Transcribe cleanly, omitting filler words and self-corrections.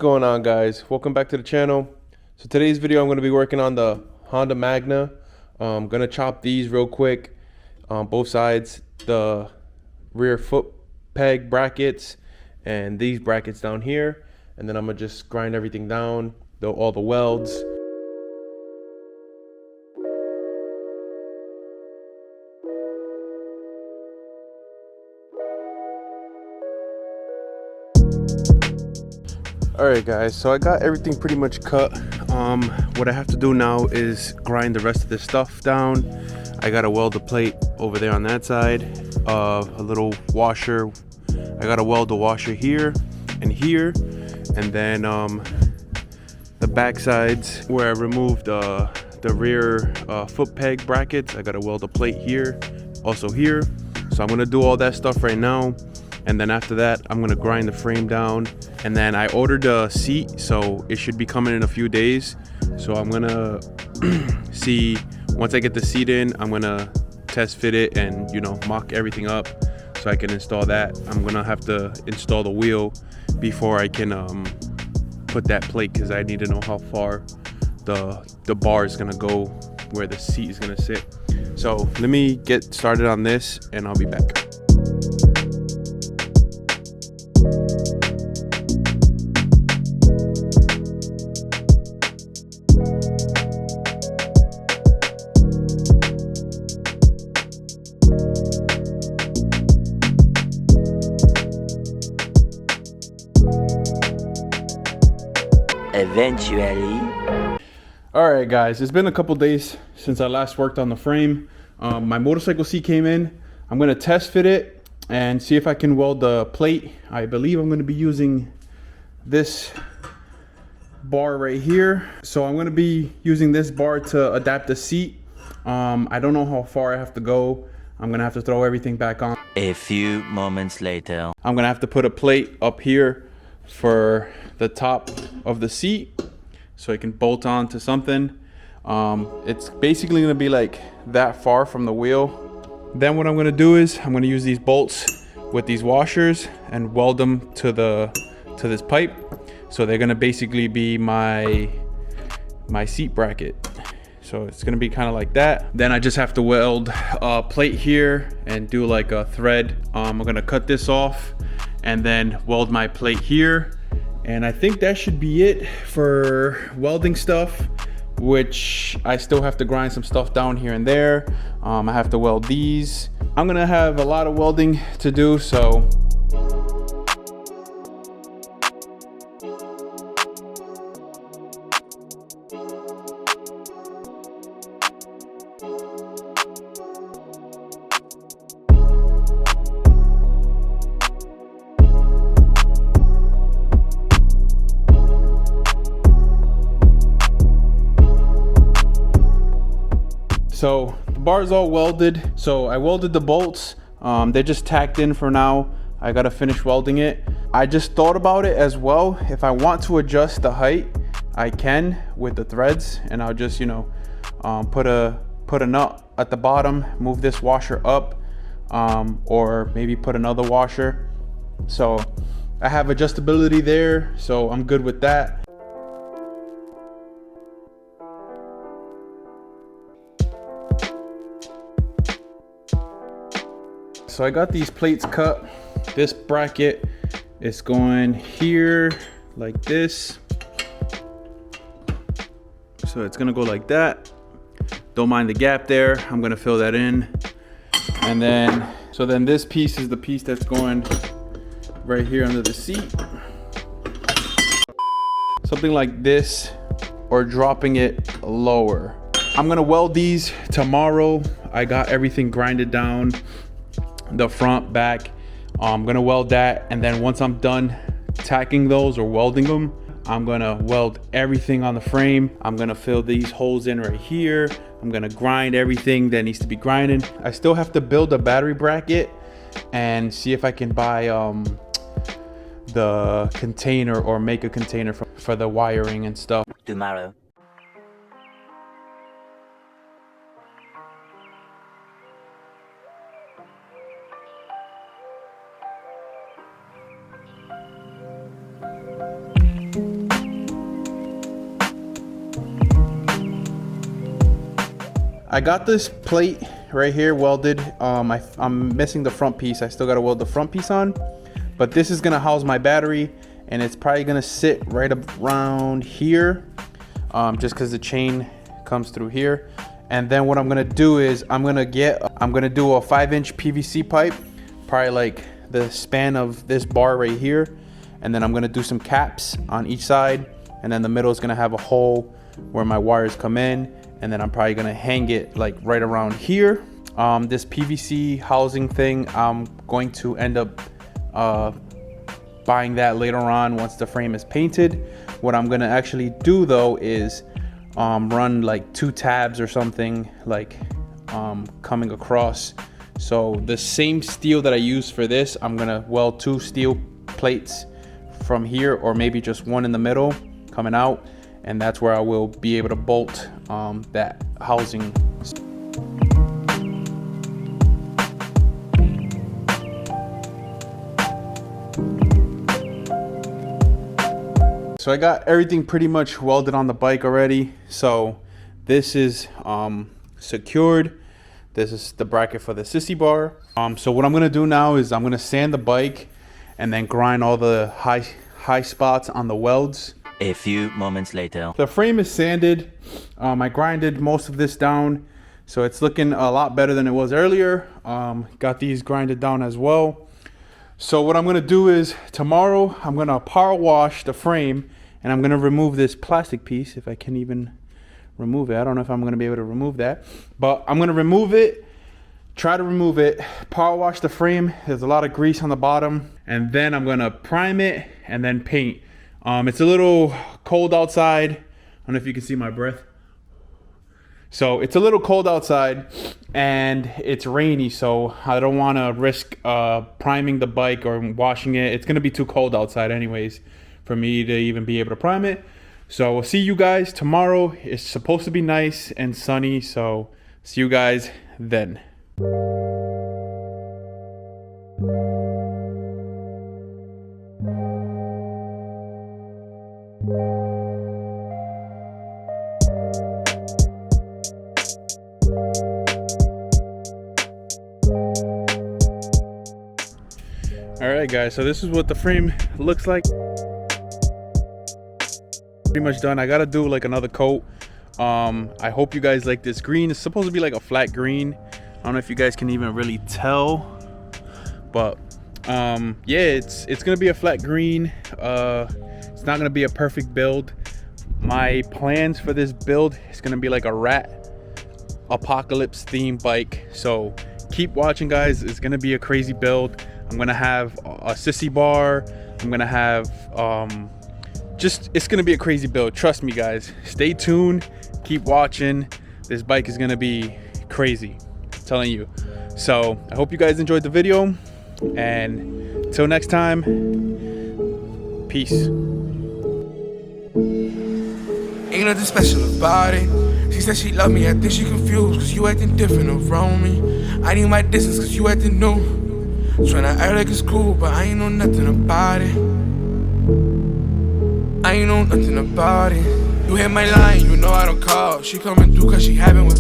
going on, guys? Welcome back to the channel. So today's video I'm going to be working on the Honda Magna. I'm going to chop these real quick, both sides, the rear foot peg brackets and these brackets down here, and then I'm going to just grind everything down, all the welds. Alright guys, so I got everything pretty much cut. What I have to do now is grind the rest of this stuff down. I gotta weld the plate over there on that side, a little washer. I gotta weld the washer here, and then the back sides where I removed the rear foot peg brackets, I gotta weld a plate here, also here. So I'm gonna do all that stuff right now, and then after that I'm gonna grind the frame down. And then I ordered a seat, so it should be coming in a few days. So I'm gonna see, once I get the seat in, I'm gonna test fit it and, you know, mock everything up so I can install that. I'm gonna have to install the wheel before I can put that plate, because I need to know how far the bar is gonna go where the seat is gonna sit. So let me get started on this and I'll be back. Eventually. Alright guys, it's been a couple days since I last worked on the frame. My motorcycle seat came in. I'm going to test fit it and see if I can weld the plate. I believe I'm going to be using this bar right here. So I'm going to be using this bar to adapt the seat. I don't know how far I have to go. I'm going to have to throw everything back on. A few moments later. I'm going to have to put a plate up here for the top of the seat so I can bolt on to something. It's basically going to be like that far from the wheel. Then what I'm going to do is I'm going to use these bolts with these washers and weld them to this pipe. So they're going to basically be my seat bracket. So it's going to be kind of like that. Then I just have to weld a plate here and do like a thread. I'm going to cut this off and then weld my plate here. And I think that should be it for welding stuff, which I still have to grind some stuff down here and there. I have to weld these. I'm gonna have a lot of welding to do, so the bar is all welded. So I welded the bolts. They're just tacked in for now. I gotta finish welding it. I just thought about it as well. If I want to adjust the height, I can with the threads, and I'll just, you know, put a nut at the bottom, move this washer up, or maybe put another washer. So I have adjustability there, so I'm good with that. So I got these plates cut. This bracket is going here like this. So it's gonna go like that. Don't mind the gap there. I'm gonna fill that in. And then, so then this piece is the piece that's going right here under the seat. Something like this, or dropping it lower. I'm gonna weld these tomorrow. I got everything grinded down. The front, back. I'm gonna weld that, and then once I'm done tacking those or welding them, I'm gonna weld everything on the frame. I'm gonna fill these holes in right here. I'm gonna grind everything that needs to be grinded. I still have to build a battery bracket and see if I can buy the container or make a container for the wiring and stuff. Tomorrow. I got this plate right here welded. I'm missing the front piece. I still gotta weld the front piece on, but this is gonna house my battery, and it's probably gonna sit right around here, just because the chain comes through here. And then what I'm gonna do is I'm gonna do a 5-inch PVC pipe, probably like the span of this bar right here, and then I'm gonna do some caps on each side, and then the middle is gonna have a hole where my wires come in, and then I'm probably gonna hang it like right around here. This PVC housing thing, I'm going to end up buying that later on once the frame is painted. What I'm gonna actually do though is run like 2 tabs or something, like coming across. So the same steel that I use for this, I'm gonna weld 2 steel plates from here, or maybe just one in the middle coming out, and that's where I will be able to bolt that housing. So I got everything pretty much welded on the bike already. So this is secured. This is the bracket for the sissy bar. So what I'm gonna do now is I'm gonna sand the bike and then grind all the high spots on the welds. A few moments later. The frame is sanded. I grinded most of this down, so it's looking a lot better than it was earlier. Got these grinded down as well. So what I'm gonna do is tomorrow I'm gonna power wash the frame, and I'm gonna remove this plastic piece, if I can even remove it. I don't know if I'm gonna be able to remove that, but I'm gonna remove it, try to remove it, power wash the frame. There's a lot of grease on the bottom, and then I'm gonna prime it and then paint. It's a little cold outside. I don't know if you can see my breath. So it's a little cold outside and it's rainy, so I don't want to risk priming the bike or washing it. It's going to be too cold outside anyways for me to even be able to prime it. So we'll see you guys tomorrow. It's supposed to be nice and sunny, so see you guys then. Alright guys, so this is what the frame looks like. Pretty much done. I gotta do like another coat. I hope you guys like this green. It's supposed to be like a flat green. I don't know if you guys can even really tell, but yeah, it's gonna be a flat green. It's not gonna be a perfect build. My plans for this build is gonna be like a rat apocalypse themed bike, so keep watching guys. It's gonna be a crazy build. I'm gonna have a sissy bar. I'm gonna have it's gonna be a crazy build. Trust me guys, stay tuned, keep watching. This bike is gonna be crazy, I'm telling you. So I hope you guys enjoyed the video, and until next time, peace. Ain't nothing special about it. She said she love me, I think she confused, cause you acting different around me. I need my distance cause you acting new. Tryna act like it's cool, but I ain't know nothing about it. I ain't know nothing about it. You hit my line, you know I don't call. She coming through cause she having with